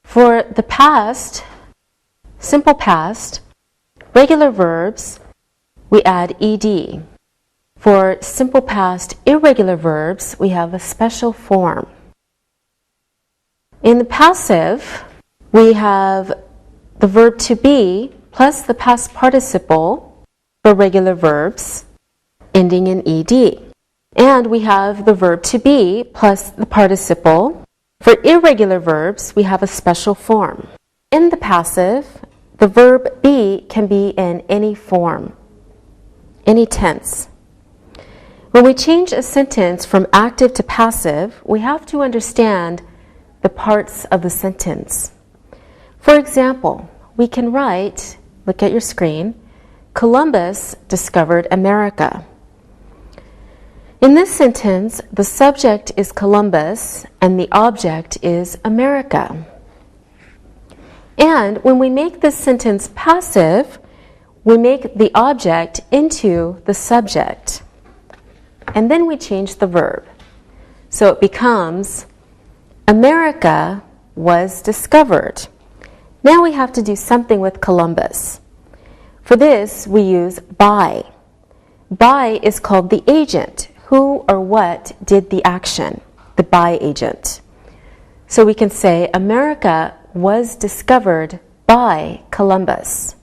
For the past, simple past, regular verbs, we add ed. For simple past irregular verbs, we have a special form. In the passive, we have the verb to be plus the past participle for regular verbs ending in ed. And we have the verb to be plus the participle. For irregular verbs, we have a special form. In the passive, the verb be can be in any form, any tense. When we change a sentence from active to passive, we have to understand the parts of the sentence. For example, we can write, look at your screen, Columbus discovered America. In this sentence, the subject is Columbus and the object is America. And when we make this sentence passive, we make the object into the subject. And then we change the verb. So it becomes, America was discovered. Now we have to do something with Columbus. For this, we use by. By is called the agent. Who or what did the action? The by agent. So we can say, America was discovered by Columbus.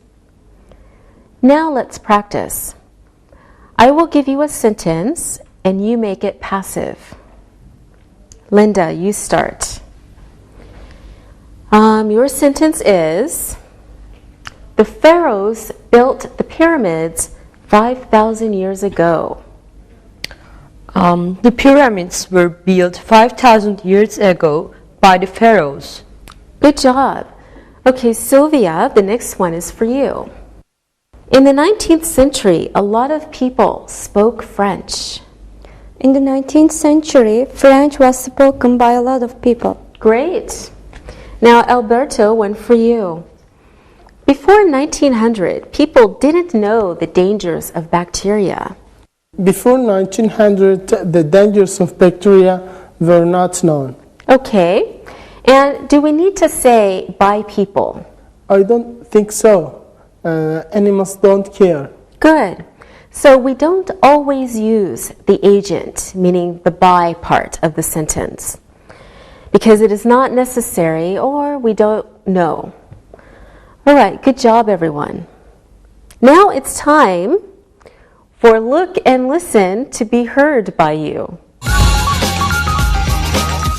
Now let's practice. I will give you a sentence and you make it passive. Linda, you start. Your sentence is, the pharaohs built the pyramids 5,000 years ago. The pyramids were built 5,000 years ago by the pharaohs. Good job. Okay, Sylvia, the next one is for you. In the 19th century, a lot of people spoke French. In the 19th century, French was spoken by a lot of people. Great. Now, Alberto, one for you. Before 1900, people didn't know the dangers of bacteria. Before 1900, the dangers of bacteria were not known. Okay. And do we need to say by people? I don't think so. Animals don't care. Good. So we don't always use the agent, meaning the by part of the sentence, because it is not necessary or we don't know. All right, good job, everyone. Now it's time for Look and Listen to be heard by you.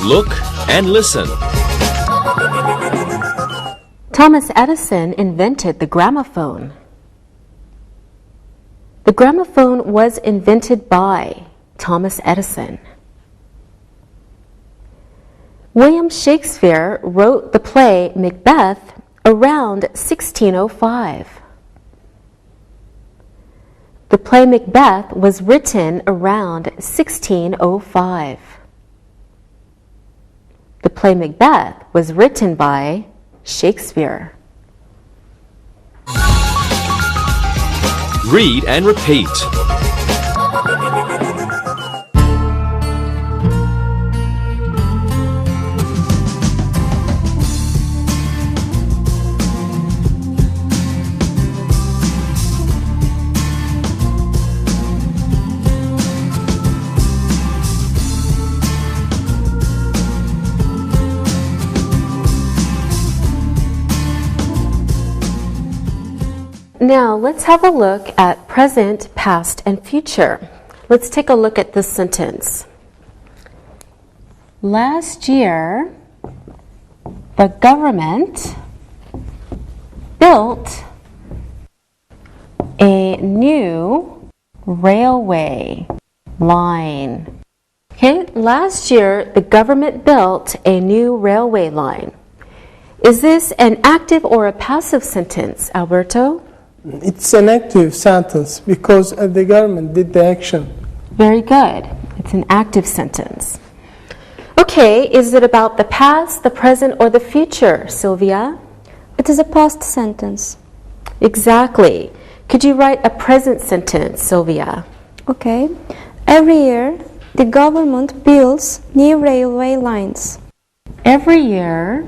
Look and listen. Thomas Edison invented the gramophone. The gramophone was invented by Thomas Edison. William Shakespeare wrote the play Macbeth around 1605. The play Macbeth was written around 1605. The play Macbeth was written by Shakespeare. Read and repeat. Now, let's have a look at present, past, and future. Let's take a look at this sentence. Last year, the government built a new railway line. Okay, last year, the government built a new railway line. Is this an active or a passive sentence, Alberto? It's an active sentence because the government did the action. Very good. It's an active sentence. Okay, is it about the past, the present, or the future, Sylvia? It is a past sentence. Exactly. Could you write a present sentence, Sylvia? Okay. Every year, the government builds new railway lines. Every year,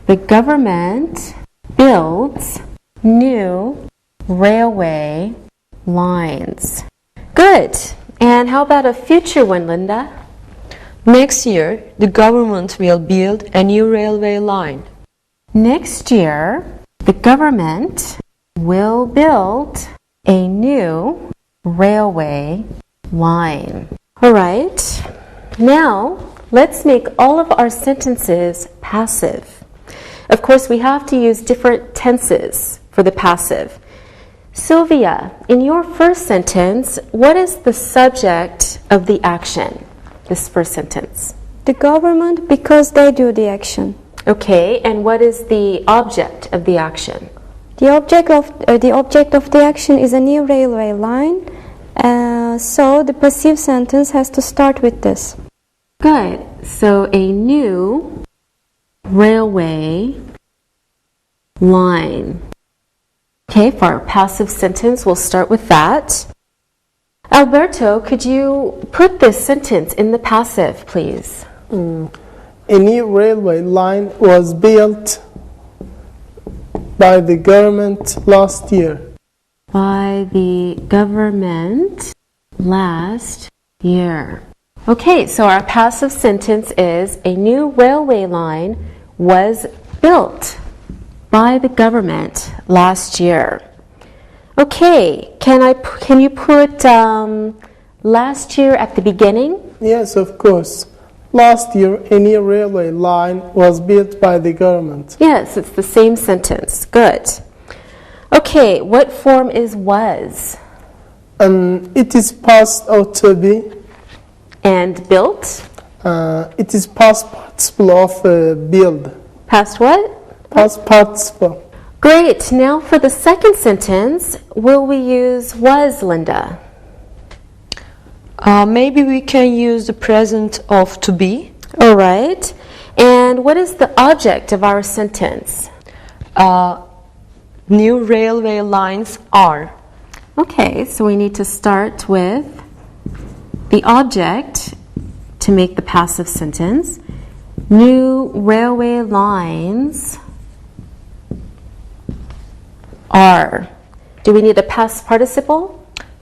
the government builds new railway lines. Good. And how about a future one, Linda? Next year, the government will build a new railway line. Next year, the government will build a new railway line. All right. Now, let's make all of our sentences passive. Of course, we have to use different tenses for the passive. Sylvia, in your first sentence, what is the subject of the action? This first sentence. The government, because they do the action. Okay, and what is the object of the action? The object of the action is a new railway line. So the passive sentence has to start with this. Good. So a new railway line. Okay, for our passive sentence, we'll start with that. Alberto, could you put this sentence in the passive, please? A new railway line was built by the government last year. By the government last year. Okay, so our passive sentence is a new railway line was built by the government last year. Okay, can you put last year at the beginning? Yes, of course. Last year, a new railway line was built by the government. Yes, it's the same sentence. Good. Okay, what form is was? It is past or to be. And built? It is past participle of build. Past what? Past participle. Great. Now for the second sentence, will we use was, Linda? Maybe we can use the present of to be. All right. And what is the object of our sentence? New railway lines are. Okay, so we need to start with the object to make the passive sentence. New railway lines are. Do we need a past participle?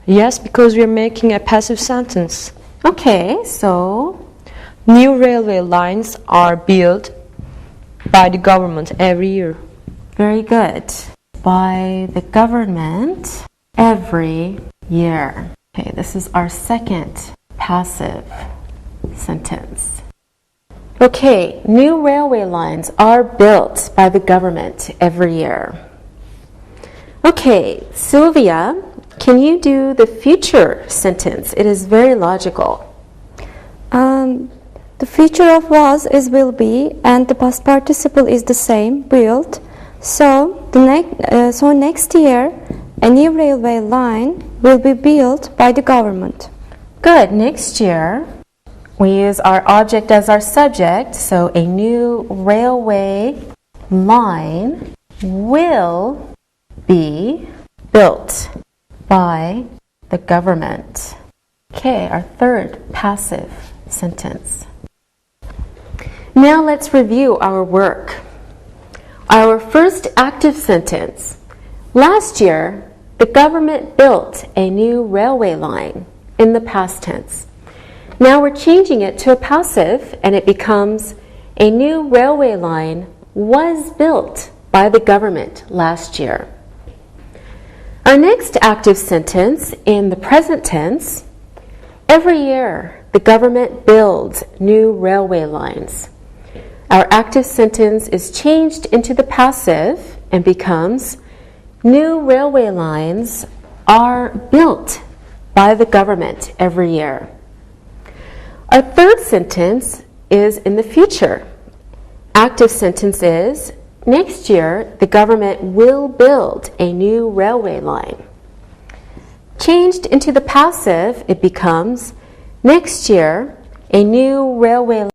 Yes, because we're making a passive sentence. Okay, so New railway lines are built by the government every year. very good. By the government every year. Okay, this is our second passive sentence. Okay, new railway lines are built by the government every year. Okay, Sylvia, can you do the future sentence? It is very logical. The future of was is will be, and the past participle is the same, built. So next year, a new railway line will be built by the government. Good. Next year, we use our object as our subject, so a new railway line will be built by the government. Okay, our third passive sentence. Now let's review our work. Our first active sentence. Last year, the government built a new railway line in the past tense. Now we're changing it to a passive and it becomes a new railway line was built by the government last year. Our next active sentence in the present tense. Every year, the government builds new railway lines. Our active sentence is changed into the passive and becomes new railway lines are built by the government every year. Our third sentence is in the future. Active sentence is next year the government will build a new railway line. Changed into the passive, it becomes next year a new railway